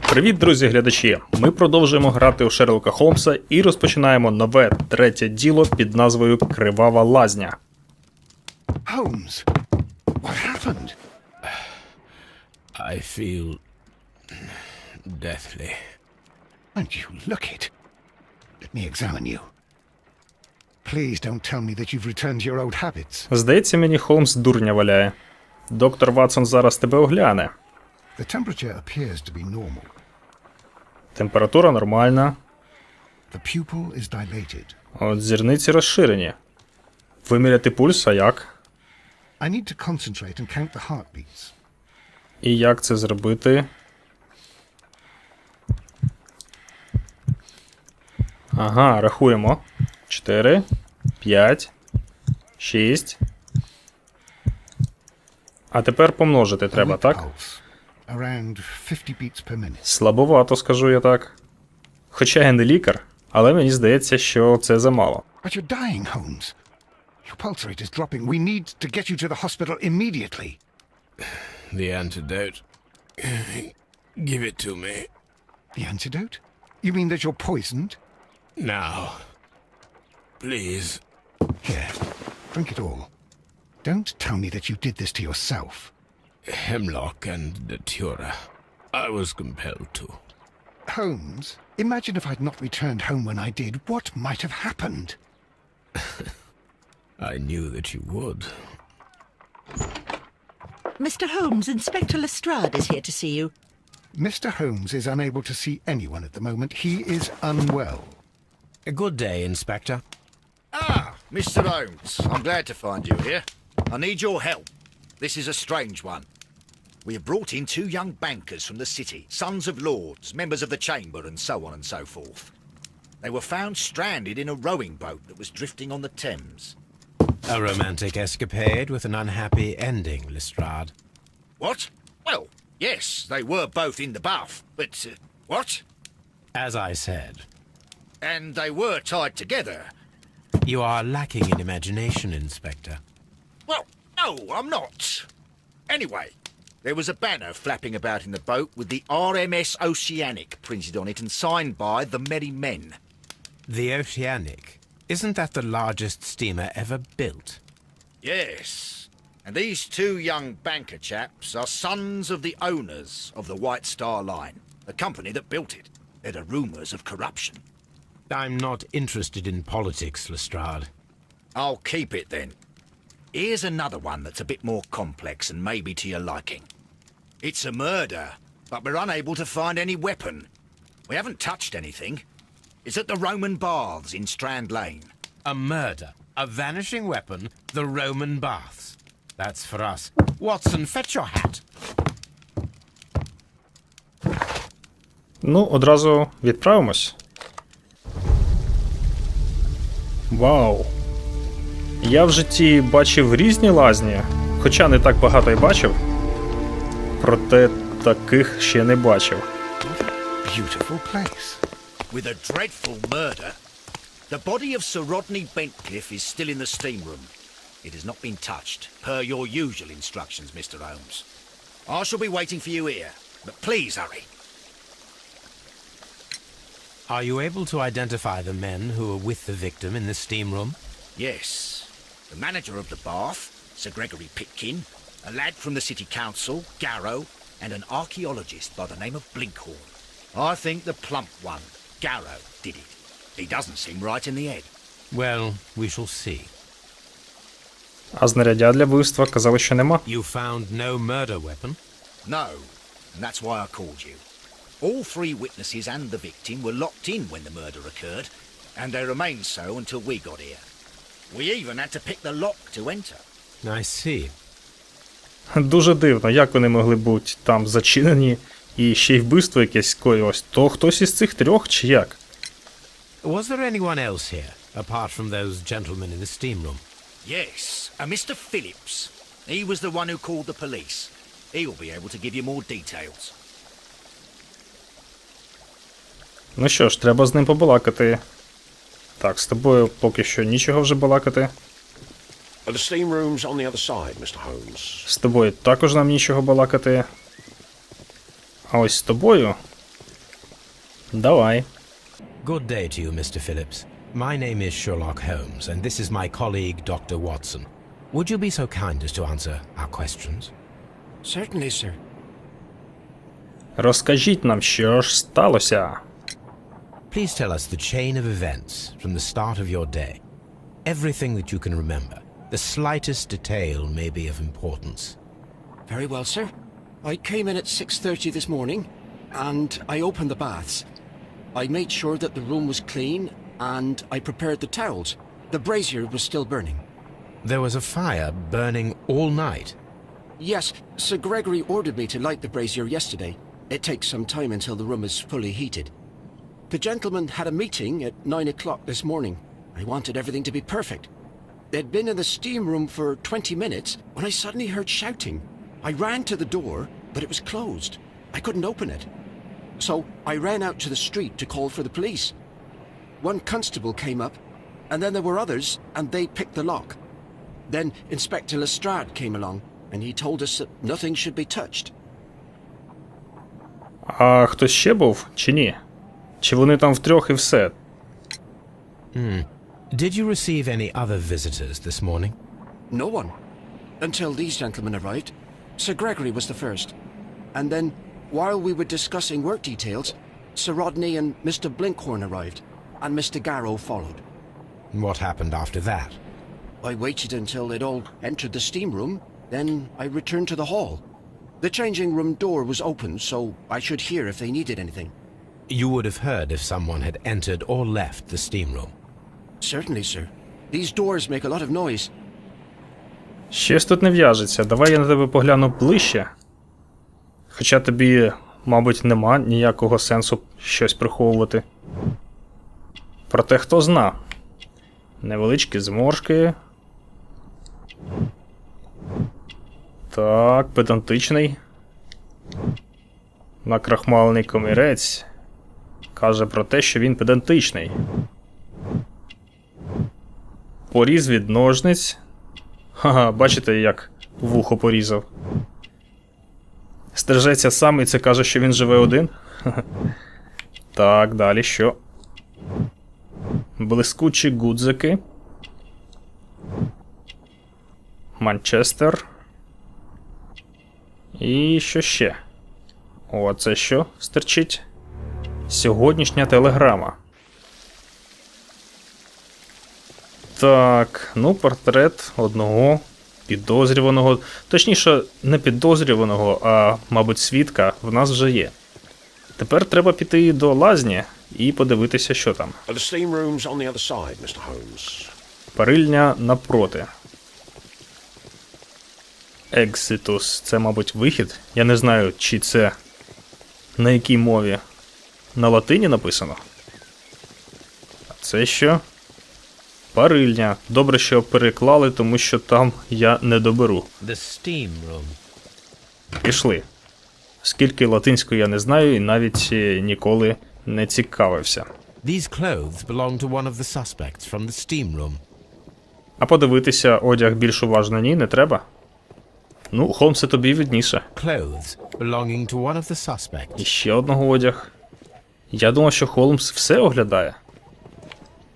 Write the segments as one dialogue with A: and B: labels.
A: Привіт, друзі-глядачі! Ми продовжуємо грати у Шерлока Холмса і розпочинаємо нове третє діло під назвою Кривава лазня.
B: Holmes, what happened?
C: I feel deathly.
B: And you look it. Let me examine you. Please don't tell me that you've returned to your old habits.
A: Здається, мені Холмс дурня валяє. Доктор Ватсон зараз тебе огляне.
B: The temperature appears to be normal.
A: Температура нормальна.
B: The pupil is dilated.
A: От зірниці розширені. Виміряти пульс, а як?
B: I need to concentrate and count the heartbeats.
A: І як це зробити? Ага, рахуємо. 4, 5, 6. А тепер помножити треба, так?
B: Pulse. Around 50 beats per minute.
A: Слабовато, скажу я так. Хоча я не лікар, але мені здається, що це замало.
B: But you're dying, Holmes. Your pulse rate is dropping. We need to get you to the hospital immediately.
C: The antidote. Give it to me.
B: The antidote? You mean that you're poisoned?
C: Now. Please.
B: Here, drink it all. Don't tell me that you did this to yourself.
C: Hemlock and datura. I was compelled to.
B: Holmes, imagine if I'd not returned home when I did. What might have happened?
C: I knew that you would.
D: Mr. Holmes, Inspector Lestrade is here to see you.
B: Mr. Holmes is unable to see anyone at the moment. He is unwell.
E: A good day, Inspector.
F: Ah, Mr. Holmes, I'm glad to find you here. I need your help. This is a strange one. We have brought in two young bankers from the city, sons of lords, members of the chamber, and so on and so forth. They were found stranded in a rowing boat that was drifting on the Thames.
E: A romantic escapade with an unhappy ending, Lestrade.
F: What? Well, yes, they were both in the bath, but, what?
E: As I said,
F: And they were tied together.
E: you are lacking in imagination, Inspector.
F: Well, no, I'm not. Anyway, there was a banner flapping about in the boat with the RMS Oceanic printed on it and signed by the Merry Men.
E: The Oceanic. Isn't that the largest steamer ever built?
F: Yes, and these two young banker chaps are sons of the owners of the White Star Line, the company that built it. There are rumours of corruption.
E: I'm not interested in politics, Lestrade.
F: I'll keep it then. Here's another one that's a bit more complex and maybe to your liking. It's a murder, but we're unable to find any weapon. We haven't touched anything. It's at the Roman Baths in Strand Lane.
E: A murder. A vanishing weapon. The Roman Baths. That's for us. Watson, fetch your hat.
A: Ну, одразу відправимось. Вау. Я в житті бачив різні лазні, хоча не так багато й бачив. Проте таких ще не бачив.
B: Beautiful place.
F: With a dreadful murder. The body of Sir Rodney Bentcliffe is still in the steam room. It has not been touched, per your usual instructions, Mr. Holmes. I shall be waiting for you here, but please hurry.
E: Are you able to identify the men who were with the victim in the steam room?
F: Yes. The manager of the bath, Sir Gregory Pitkin, a lad from the city council, Garrow, and an archaeologist by the name of Blinkhorn. I think the plump one, Garrow, did it. He doesn't seem right in the head.
E: Well, we shall see.
A: А знаряддя для вбивства казали, що нема.
E: You found no murder weapon?
F: No, and that's why I called you. All three witnesses and the victim were locked in when the murder occurred, and they remained so until we got here. We even had to pick the lock to enter.
E: I see.
A: Дуже дивно, як вони могли бути там зачинені, і ще й вбивство якесь скоїлось. То хтось із цих трьох, чи як?
E: Was there anyone else here, apart from those gentlemen in the steam room?
F: Yes, a Mr. Phillips. He was the one who called the police. He'll be able to give you more details.
A: Ну що ж, треба з ним побалакати. Так, з тобою поки що нічого вже балакати.
G: The steam room's on the other side, Mr. Holmes.
A: З тобою також нам нічого балакати. А ось з тобою Давай.
E: Good day to you, Mr. Phillips. My name is Sherlock Holmes, and this is my colleague, Dr. Watson. Would you be so kind as to answer our questions?
H: Certainly, sir.
A: Розкажіть нам, що ж сталося.
E: Please tell us the chain of events from the start of your day. Everything that you can remember. The slightest detail may be of importance.
H: Very well, sir. I came in at 6:30 this morning, and I opened the baths. I made sure that the room was clean, and I prepared the towels. The brazier was still burning.
E: There was a fire burning all night.
H: Yes, Sir Gregory ordered me to light the brazier yesterday. It takes some time until the room is fully heated. The gentleman had a meeting at 9 o'clock this morning. I wanted everything to be perfect. They'd been in the steam room for 20 minutes when I suddenly heard shouting. I ran to the door, but it was closed. I couldn't open it. So I ran out to the street to call for the police. One constable came up, and then there were others, and they picked the lock. Then Inspector Lestrade came along, and he told us that nothing should be touched.
A: А хтось ще був, чи ні? Чи вони там втрьох і все?
E: Did you receive any other visitors this morning?
H: No one. Until these gentlemen arrived. Sir Gregory was the first. And then, while we were discussing work details, Sir Rodney and Mr. Blinkhorn arrived, and Mr. Garrow followed.
E: What happened after that?
H: I waited until they'd all entered the steam room, then I returned to the hall. The changing room door was open, so I should hear if they needed anything.
E: You would have heard if someone had entered or left the steam room.
H: Certainly, sir. These doors make a lot of noise.
A: Щось тут не в'яжеться. Давай я на тебе погляну ближче. Хоча тобі, мабуть, нема ніякого сенсу щось приховувати. Проте хто зна. Невеличкі зморшки. Так, педантичний. Накрахмалений комірець. Каже про те, що він педантичний. Поріз від ножниць. Ха-ха, бачите, як вухо порізав. Стрижеться сам і це каже, що він живе один. Так, далі що? Блискучі гудзики. Манчестер. І що ще? О, це що стирчить? Сьогоднішня телеграма. Так, ну, портрет одного підозрюваного. Точніше, не підозрюваного, а, мабуть, свідка в нас вже є. Тепер треба піти до лазні і подивитися, що там.
G: The steam room's on the other side, Mr. Holmes.
A: Парильня напроти. Exitus. Це, мабуть, вихід. Я не знаю, чи це на якій мові. На латині написано. А це що? Парильня. Добре, що переклали, тому що там я не доберу.
E: The steam room.
A: Пішли. Скільки латинської я не знаю і навіть ніколи не цікавився.
E: These clothes belong to one of the suspects from the steam room.
A: А подивитися одяг більш уважно ні, не треба? Ну, Холмсе, тобі відніше.
E: Clothes belonging to one of the suspects.
A: І ще одного одяг. Я думав, що Холмс все оглядає.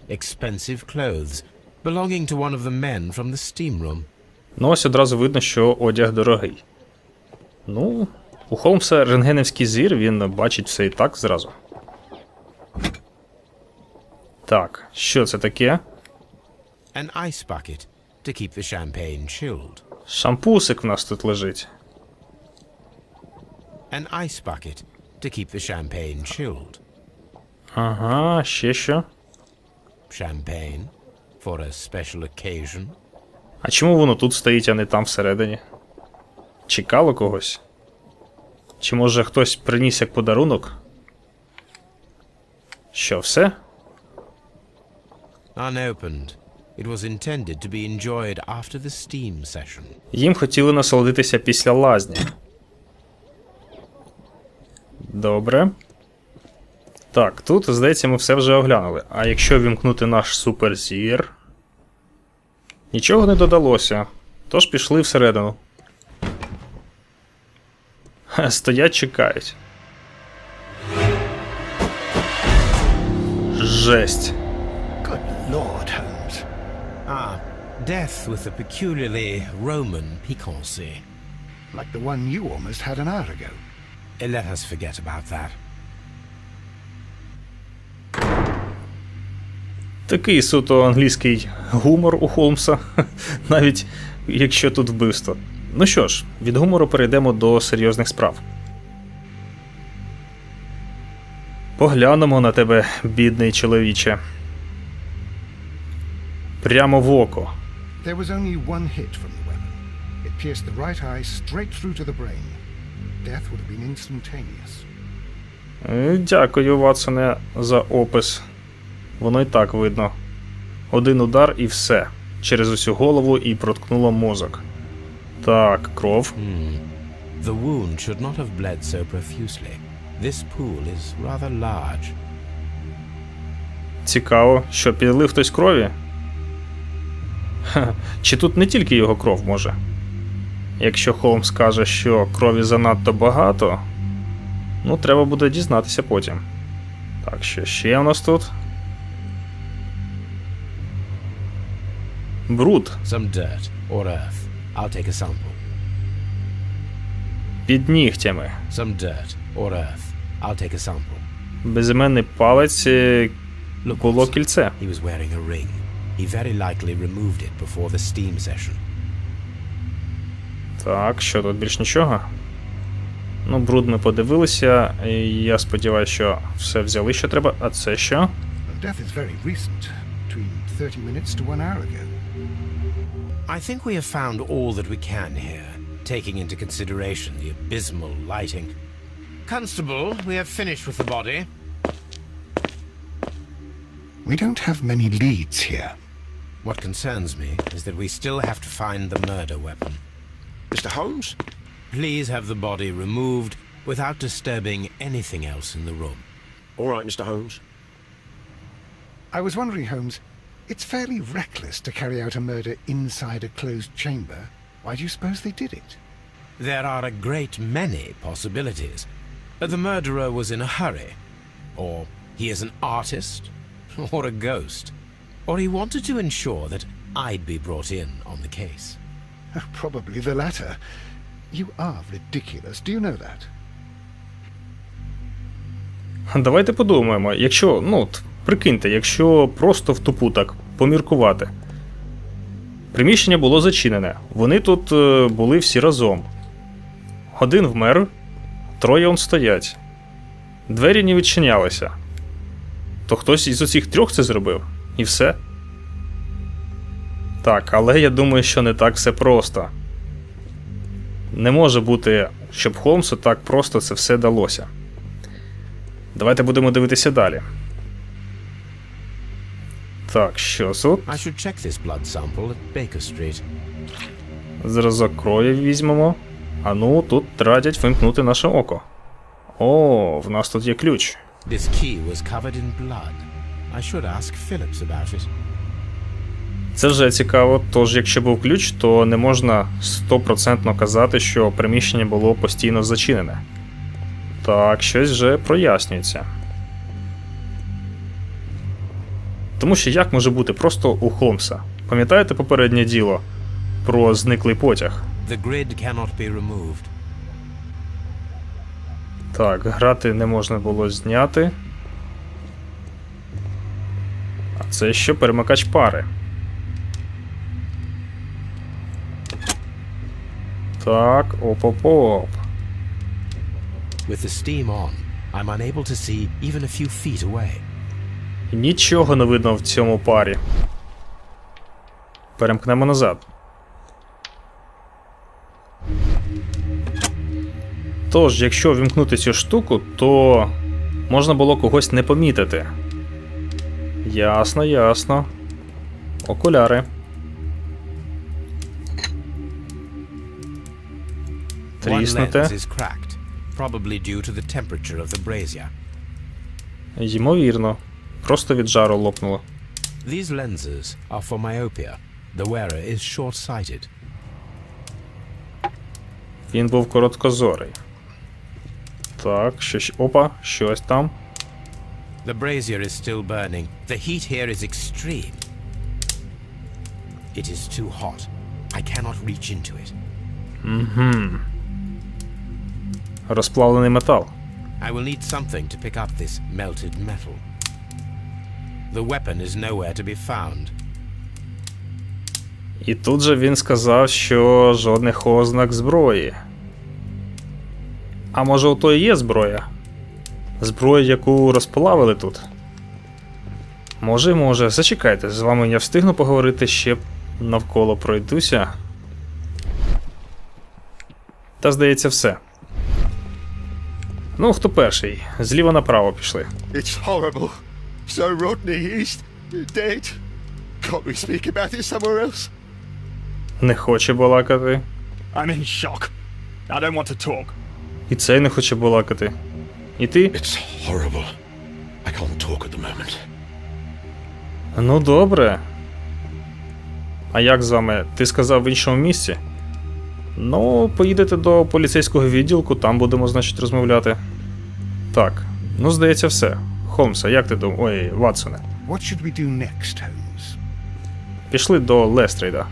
E: Expensive clothes belonging to one of the men from the steam room.
A: Ну, ось одразу видно, що одяг дорогий. Ну, у Холмса рентгенівський зір, він бачить все і так зразу. Так, що це таке?
E: An ice bucket to keep the champagne chilled.
A: Шампусик в нас тут лежить.
E: An ice bucket to keep the champagne chilled.
A: Ага, ще що?
E: Champagne for a special occasion.
A: А чому воно тут стоїть, а не там всередині? Чекало когось? Чи може хтось приніс як подарунок? Що, все?
E: Unopened. It was intended to be enjoyed after the steam session.
A: Їм хотіли насолодитися після лазні. Добре. Так, тут, здається, ми все вже оглянули. А якщо вімкнути наш суперзір... Нічого не додалося. Тож пішли всередину. Стоять, чекають. Жесть.
B: Good Lord, Holmes.
E: Ah, death with a peculiarly Roman piquancy.
B: Like the one you almost had an hour ago.
E: Let us forget about that.
A: Такий суто англійський гумор у Холмса, навіть якщо тут вбивство. Ну що ж, від гумору перейдемо до серйозних справ. Поглянемо на тебе, бідний чоловіче. Прямо в око.
B: There was only one hit from the weapon. It pierced the right eye straight through to the brain. Death would have been instantaneous.
A: Дякую, Ватсоне, за опис. Воно й так видно. Один удар і все. Через усю голову і проткнуло мозок. Так, кров.
E: The wound should not have bled so profusely. This pool is rather large.
A: Цікаво, що підлив хтось крові? Ха, чи тут не тільки його кров може? Якщо Холмс каже, що крові занадто багато, ну треба буде дізнатися потім. Так, що ще у нас тут? Бруд.
E: Some dirt or earth. I'll take a sample.
A: Під нігтями.
E: Some dirt or earth. I'll take a sample.
A: Безіменний палець було
E: Watson.
A: кільце.
E: He was wearing a ring. He very likely removed it before the steam session.
A: Так, що тут більш нічого? Ну, бруд ми подивилися, і я сподіваюся, що все взяли, що треба. А це що?
B: Well, death is very recent. Between 30 minutes to 1 hour ago.
E: I think we have found all that we can here, taking into consideration the abysmal lighting. Constable, we have finished with the body.
B: We don't have many leads here.
E: What concerns me is that we still have to find the murder weapon.
G: Mr. Holmes?
E: Please have the body removed without disturbing anything else in the room.
G: All right, Mr. Holmes.
B: I was wondering, Holmes, it's fairly reckless to carry out a murder inside a closed chamber. Why do you suppose they did it?
E: There are a great many possibilities. The murderer was in a hurry, or he is an artist, or a ghost, or he wanted to ensure that I'd be brought in on the case.
B: Probably the latter. You are ridiculous. Do you know that?
A: Давайте подумаємо, якщо, прикиньте, якщо просто в тупу так поміркувати. Приміщення було зачинене, вони тут були всі разом. Один вмер, троє он стоять. Двері не відчинялися. То хтось із оцих трьох це зробив, і все. Так, але я думаю, що не так все просто. Не може бути, щоб Холмсу так просто це все далося. Давайте будемо дивитися далі. Так, що тут?
E: I should check this blood sample at Baker Street.
A: Зразок крові візьмемо. А ну, тут радять вимкнути наше око. О, в нас тут є ключ.
E: This key was covered in blood. I should ask Phillips about it.
A: Це вже цікаво, тож якщо був ключ, то не можна 100% казати, що приміщення було постійно зачинене. Так, щось вже прояснюється. Тому що як може бути просто у Холмса? Пам'ятаєте попереднє діло про зниклий потяг?
E: The grid cannot be removed.
A: Так, грати не можна було зняти. А це що? Перемикач пари. Так, оп-оп-оп.
E: With the steam on, I'm unable to see even a few feet away.
A: Нічого не видно в цьому парі. Перемкнемо назад. Тож, якщо вімкнути цю штуку, то можна було когось не помітити. Ясно, ясно. Окуляри.
E: One
A: Тріснуте.
E: lens is cracked, probably due to the temperature of the brazier.
A: Ймовірно. Просто від жару лопнуло.
E: These lenses are for myopia. The wearer is short-sighted.
A: Він був короткозорий. Так, опа, щось там.
E: The brazier is still burning. The heat here is extreme. It is too hot. I cannot reach into it.
A: Розплавлений метал.
E: I will need something to pick up this melted metal. The weapon is nowhere to be found.
A: І тут же він сказав, що жодних ознак зброї. А може ото і є зброя? Зброя, яку розплавили тут? Може. Зачекайте, з вами я встигну поговорити, ще навколо пройдуся. Та, здається, все. Ну, хто перший? Зліва направо пішли.
G: It's horrible. So Rodney is dead. Can't we speak about it somewhere else?
A: Не хоче балакати.
I: I'm in shock. I don't want to talk.
A: І цей не хоче балакати. І ти?
G: It's horrible. I can't talk at the moment.
A: Ну, добре. А як з вами? Ти сказав в іншому місці? Ну, поїдете до поліцейського відділку, там будемо, значить, розмовляти. Так, ну, здається, все. Холмса, як ти думаєш? Ой, Ватсоне.
B: What should we do next, Holmes?
A: Пішли до Лестрейда.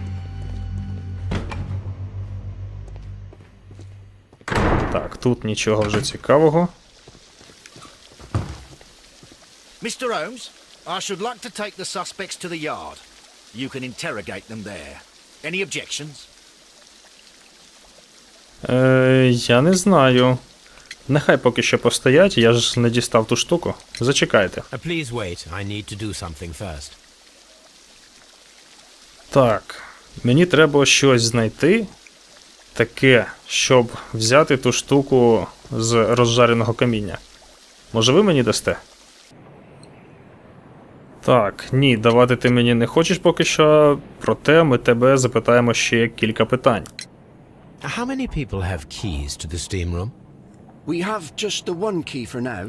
A: Так, тут нічого вже цікавого.
F: Mr. Holmes, I should like to take the suspects to the yard. You can interrogate them there. Any objections?
A: Я не знаю. Нехай поки що постоять, я ж не дістав ту штуку. Зачекайте.
E: Please wait. I need to do something first.
A: Так, мені треба щось знайти таке, щоб взяти ту штуку з розжареного каміння. Може, ви мені дасте? Так, ні, давати ти мені не хочеш поки що, проте ми тебе запитаємо ще кілька питань.
E: How many people have keys to the steam room?
H: We have just the one key for now,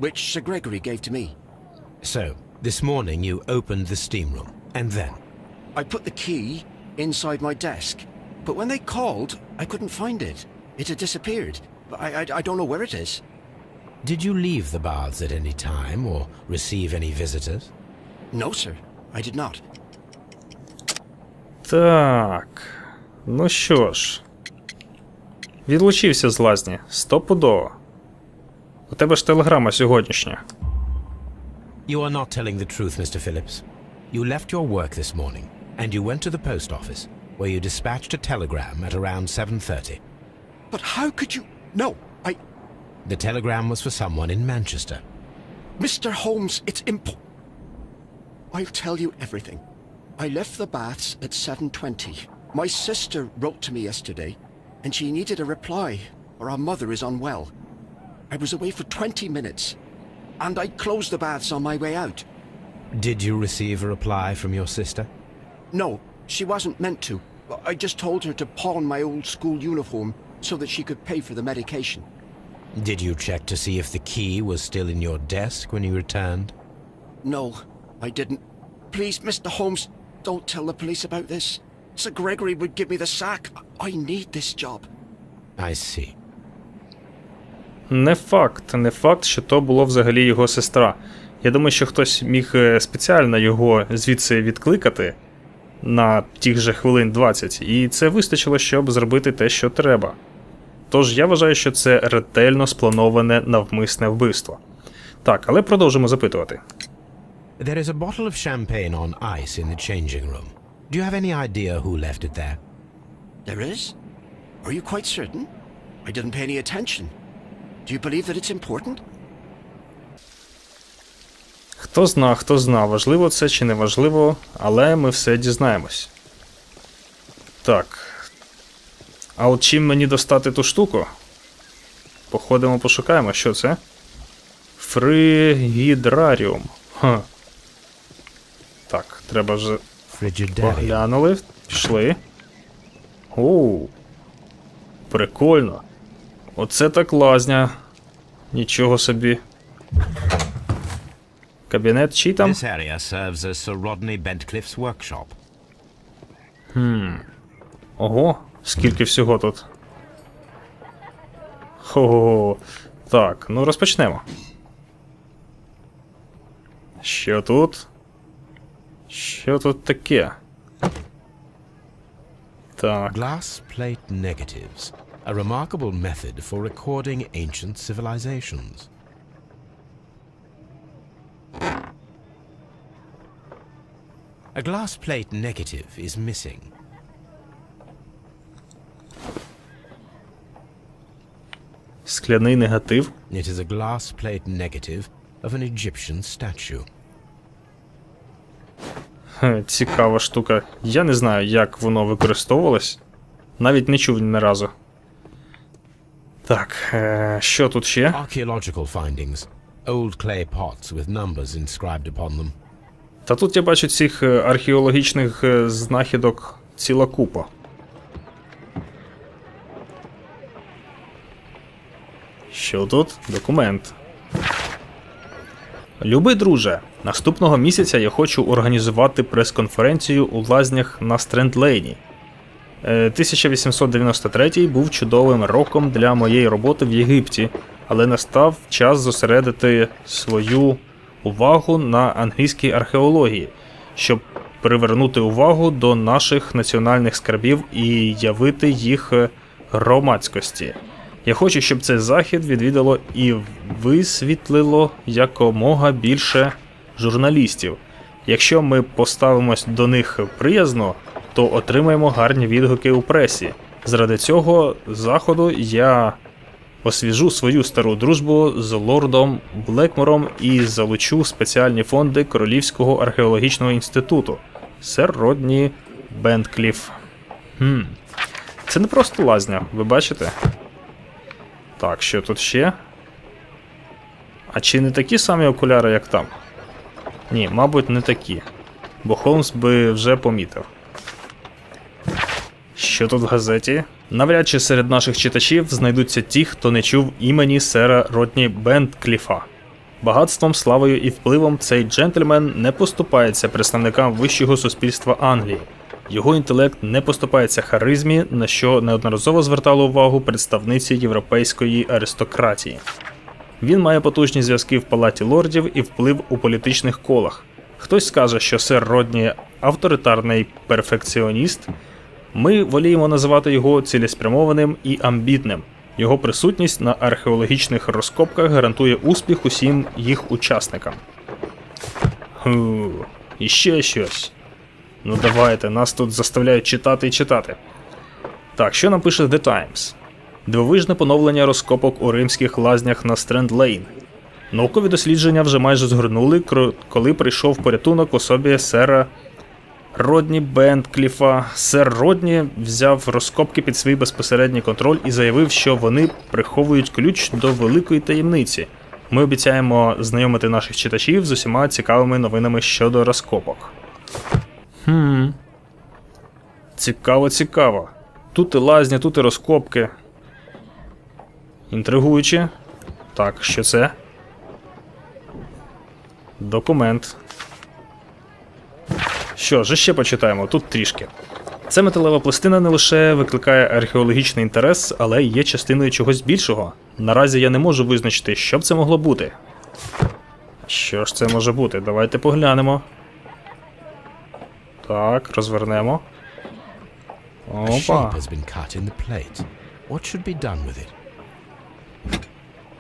H: which Sir Gregory gave to me.
E: So, this morning you opened the steam room, and then?
H: I put the key inside my desk, but when they called, I couldn't find it. It had disappeared. I don't know where it is.
E: Did you leave the baths at any time, or receive any visitors?
H: No, sir, I did not.
A: Так, ну що ж. Відлучився з лазні, стопудово. У тебе ж телеграма сьогоднішня.
E: You are not telling the truth, Mr. Phillips. You left your work this morning, and you went to the post office, where you dispatched a telegram at around 7:30.
H: But how could you... No,
E: The telegram was for someone in Manchester.
H: Mr. Holmes, it's I'll tell you everything. I left the baths at 7:20. My sister wrote to me yesterday, and she needed a reply, or our mother is unwell. I was away for 20 minutes, and I closed the baths on my way out.
E: Did you receive a reply from your sister?
H: No, she wasn't meant to. I just told her to pawn my old school uniform so that she could pay for the medication.
E: Did you check to see if the key was still in your desk when you returned?
H: No, I didn't. Please, Mr. Holmes, don't tell the police about this. Sir Gregory would give me the sack. I need this job.
E: I see.
A: Не факт, що то було взагалі його сестра. Я думаю, що хтось міг спеціально його звідси відкликати на тих же хвилин 20, і це вистачило, щоб зробити те, що треба. Тож я вважаю, що це ретельно сплановане навмисне вбивство. Так, але продовжимо запитувати.
E: There is a bottle of champagne on ice in the changing room. Do you have any idea who left it there?
H: There is? Are you quite certain? I didn't pay any attention. Do you believe that it's important?
A: Хто зна, важливо це чи не важливо, але ми все дізнаємось. Так. А от чим мені достати ту штуку? Походимо, пошукаємо, що це? Фригідраріум. Ха. Так, треба вже поглянули. Пішли. Оу. Прикольно. Оце так лазня. Нічого собі. Кабінет чи там?
E: This area serves as Sir Rodney Bentcliffe's workshop.
A: Ого, скільки всього тут. Хо-хо-хо. Так, ну розпочнемо. Що тут? Що тут таке? Так.
E: Glass plate negatives, a remarkable method for recording ancient civilizations. A glass plate negative is missing.
A: Скляний негатив.
E: It is a glass plate negative of an Egyptian statue.
A: Цікава штука. Я не знаю, як воно використовувалось. Навіть не чув ні разу. Так, що тут ще?
E: Archaeological findings. Old clay pots with numbers inscribed upon them.
A: Та тут я бачу цих археологічних знахідок ціла купа. Що тут? Документ. Любий друже, наступного місяця я хочу організувати прес-конференцію у лазнях на Стрендлейні. 1893 був чудовим роком для моєї роботи в Єгипті, але настав час зосередити свою увагу на англійській археології, щоб привернути увагу до наших національних скарбів і явити їх громадськості. Я хочу, щоб цей захід відвідало і висвітлило якомога більше журналістів. Якщо ми поставимось до них приязно, то отримаємо гарні відгуки у пресі. Заради цього заходу я освіжу свою стару дружбу з лордом Блекмором і залучу спеціальні фонди Королівського археологічного інституту. Сер Родні Бенткліф. Це не просто лазня, ви бачите? Так, що тут ще? А чи не такі самі окуляри, як там? Ні, мабуть, не такі. Бо Холмс би вже помітив. Що тут в газеті? Навряд чи серед наших читачів знайдуться ті, хто не чув імені сера Родні Бенткліфа. Багатством, славою і впливом цей джентльмен не поступається представникам вищого суспільства Англії. Його інтелект не поступається харизмі, на що неодноразово звертало увагу представниці європейської аристократії. Він має потужні зв'язки в Палаті лордів і вплив у політичних колах. Хтось скаже, що сер Родні – авторитарний перфекціоніст. Ми воліємо називати його цілеспрямованим і амбітним. Його присутність на археологічних розкопках гарантує успіх усім їх учасникам. І ще щось. Ну давайте, нас тут заставляють читати і читати. Так, що нам пише The Times? Дивовижне поновлення розкопок у римських лазнях на Стрендлейн. Наукові дослідження вже майже згорнули, коли прийшов порятунок особі сера Родні Бенткліфа. Сер Родні взяв розкопки під свій безпосередній контроль і заявив, що вони приховують ключ до великої таємниці. Ми обіцяємо знайомити наших читачів з усіма цікавими новинами щодо розкопок. Цікаво. Тут і лазня, тут і розкопки. Інтригуюче. Так, що це? Документ. Що ж, ще почитаємо, тут трішки. Ця металева пластина не лише викликає археологічний інтерес, але й є частиною чогось більшого. Наразі я не можу визначити, що б це могло бути. Що ж це може бути? Давайте поглянемо. Так, розвернемо. Опа.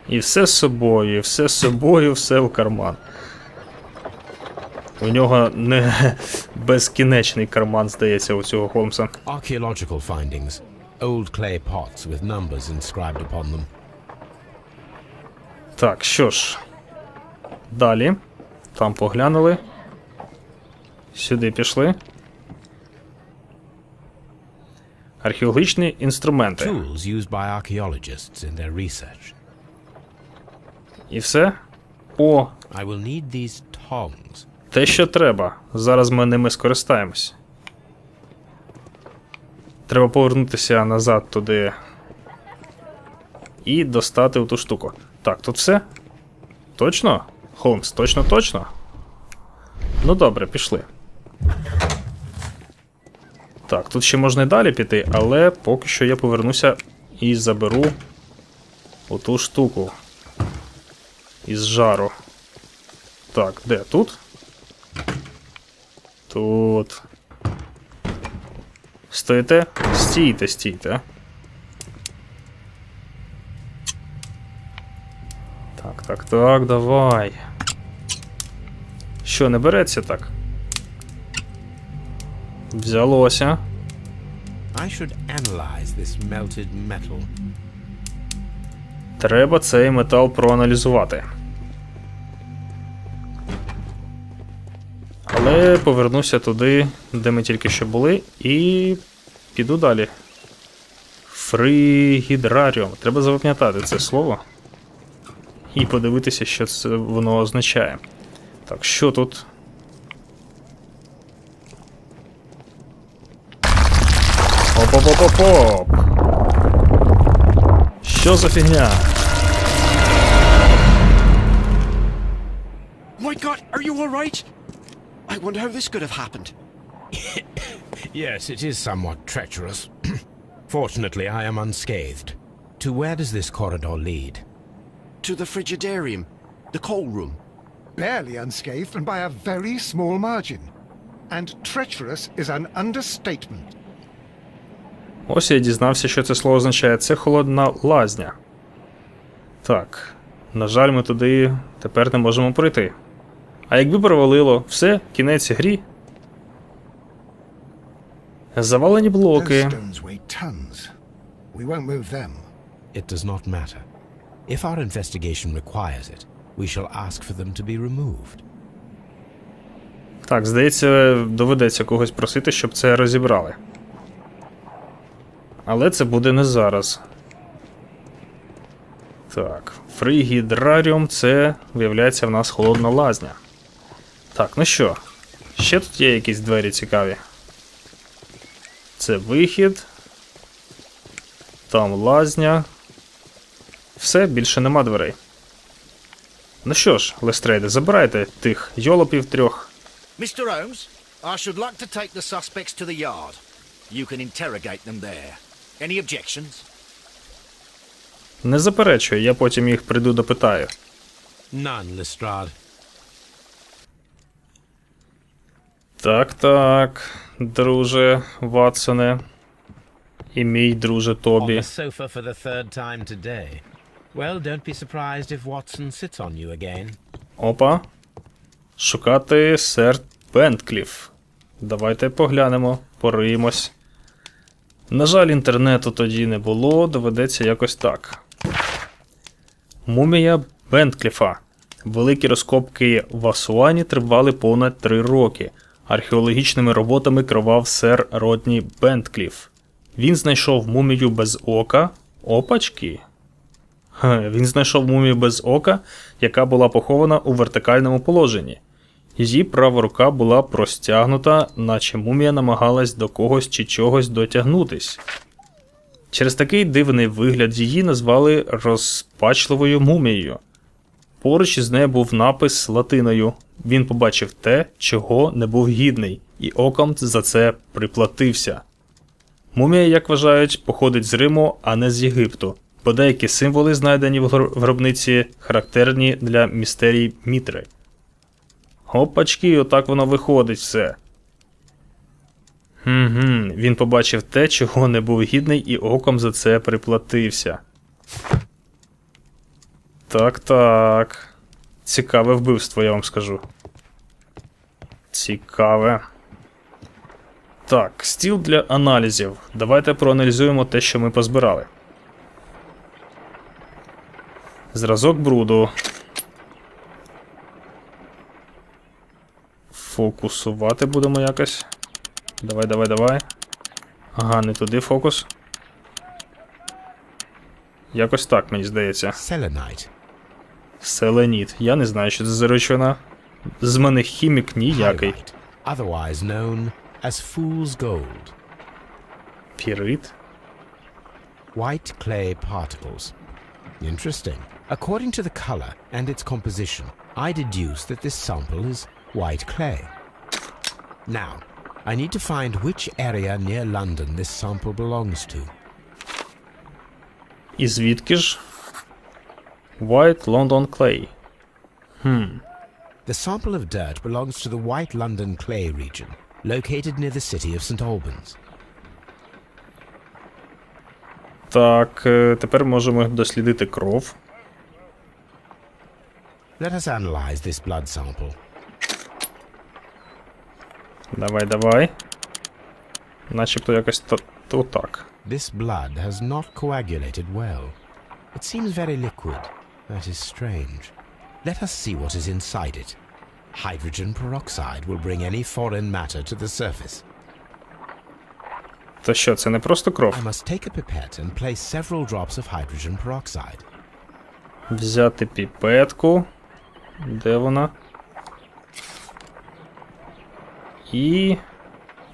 A: І все з собою, все в карман. У нього не безкінечний карман, здається, у цього Холмса.
E: Archaeological findings. Old clay pots with numbers inscribed upon them.
A: Так, що ж. Далі. Там поглянули. Сюди пішли. Археологічні інструменти.
E: Tools used by archaeologists in their research.
A: І все? О!
E: I will need these tongs.
A: Те, що треба. Зараз ми ними скористаємось. Треба повернутися назад туди. І достати ту штуку. Так, тут все? Точно? Холмс, точно? Ну добре, пішли. Так, тут ще можна і далі піти, але поки що я повернуся і заберу оту штуку із жару. Так, де? Тут? Тут. Стоїте? Стійте, стійте. Так, давай. Що, не береться так? Взялося.
E: I should analyze this melted metal.
A: Треба цей метал проаналізувати. Але повернуся туди, де ми тільки що були, і піду далі. Фригідраріум. Треба запам'ятати це слово. І подивитися, що це воно означає. Так, що тут? Оп-оп-оп-оп-оп! Що за фігня?
H: My God, are you all right? I wonder how this could have happened.
E: Yes, it is somewhat treacherous. Fortunately, I am unscathed. To where does this corridor lead?
H: To the frigidarium, the coal room.
B: Barely unscathed and by a very small margin. And treacherous is an understatement.
A: Ось я дізнався, що це слово означає. Це холодна лазня. Так, на жаль, ми туди тепер не можемо пройти. А якби провалило, все, кінець грі. Завалені блоки.
B: Those stones weigh tons. We won't move them.
E: It does not matter. If our investigation requires it, we shall ask for them to be removed.
A: Так, здається, доведеться когось просити, щоб це розібрали. Але це буде не зараз. Так, фригідраріум — це, виявляється, в нас холодна лазня. Так, ну що, ще тут є якісь двері цікаві. Це вихід. Там лазня. Все, більше нема дверей. Ну що ж, Лестрейде, забирайте тих йолопів трьох.
F: Mr. Holmes, I should like to take the suspects to the yard. You can interrogate them there. Any objections?
A: Не заперечую, я потім їх прийду допитаю.
E: None, Lestrade.
A: Так, друже Ватсоне. І мій друже
E: On
A: Тобі.
E: the sofa for the third time today. Well, don't be surprised if Watson sits on you again.
A: Опа. Шукати сер Бенткліф. Давайте поглянемо, пориємось. На жаль, інтернету тоді не було, доведеться якось так. Мумія Бенткліфа. Великі розкопки в Асуані тривали понад 3 роки. Археологічними роботами керував сер Родні Бенткліф. Він знайшов мумію без ока. Опачки. Він знайшов мумію без ока, яка була похована у вертикальному положенні. Її права рука була простягнута, наче мумія намагалась до когось чи чогось дотягнутись. Через такий дивний вигляд її назвали розпачливою мумією. Поруч із нею був напис латиною. Він побачив те, чого не був гідний, і оком за це приплатився. Мумія, як вважають, походить з Риму, а не з Єгипту, бо деякі символи, знайдені в гробниці, характерні для містерій Мітри. Опачки, отак воно виходить все. Він побачив те, чого не був гідний, і оком за це приплатився. Так. Цікаве вбивство, я вам скажу. Цікаве. Так, стіл для аналізів. Давайте проаналізуємо те, що ми позбирали. Зразок бруду. Фокусувати будемо якось. Давай. Ага, не туди фокус. Якось так, мені здається.
E: Selenite.
A: Селеніт. Я не знаю, що це за речовина. З мене хімік ніякий.
E: Pyrite, otherwise known as fool's gold.
A: Пірит?
E: White clay particles. Interesting. According to the color and its composition, I deduce that this sample is white clay. Now, I need to find which area near London this sample belongs to.
A: І звідки ж? White London Clay.
E: The sample of dirt belongs to the White London clay region, located near the city of St. Albans.
A: Так, тепер можемо дослідити кров.
E: Let us analyze this blood sample.
A: Давай. Начебто якось то так.
E: This blood has not coagulated well. It seems very liquid. That is strange. Let us see what is inside it. Hydrogen peroxide will bring any foreign matter to the surface.
A: То що, це не просто кров?
E: I must take a pipette and place several drops of hydrogen peroxide.
A: Взяти піпетку. Де вона? І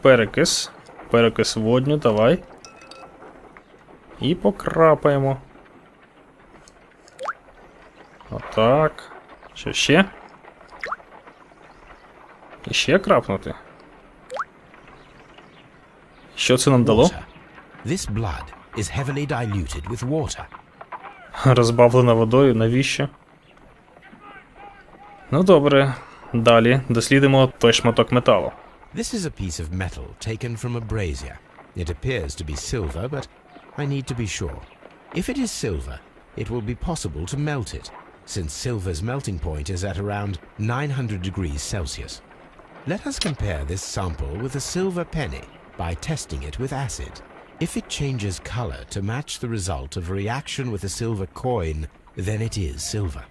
A: перекис. Перекис водню, давай. І покрапаємо. Отак. Що ще? І ще крапнути. Що це нам дало?
E: Water. This blood is heavily diluted with water.
A: Розбавлена водою, навіщо? Ну добре. Далі дослідимо той шматок металу.
E: This is a piece of metal taken from a brazier. It appears to be silver, but I need to be sure. If it is silver, it will be possible to melt it, since silver's melting point is at around 900 degrees Celsius. Let us compare this sample with a silver penny by testing it with acid. If it changes color to match the result of a reaction with a silver coin, then it is silver.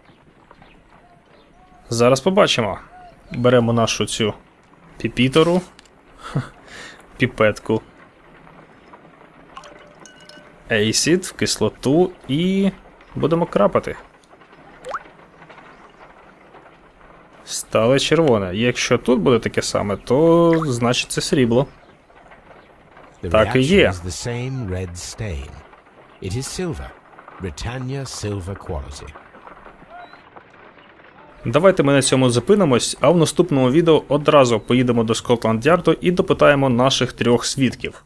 A: Зараз побачимо. Беремо нашу цю піпітору. Піпетку. Ейсід в кислоту і будемо крапати. Стало червоне. Якщо тут буде таке саме, то значить це срібло.
E: The
A: Так і
E: reaction
A: є.
E: is the same red stain. It is silver. Britannia silver quality.
A: Давайте ми на цьому зупинимось, а в наступному відео одразу поїдемо до Скотланд-Ярду і допитаємо наших 3 свідків.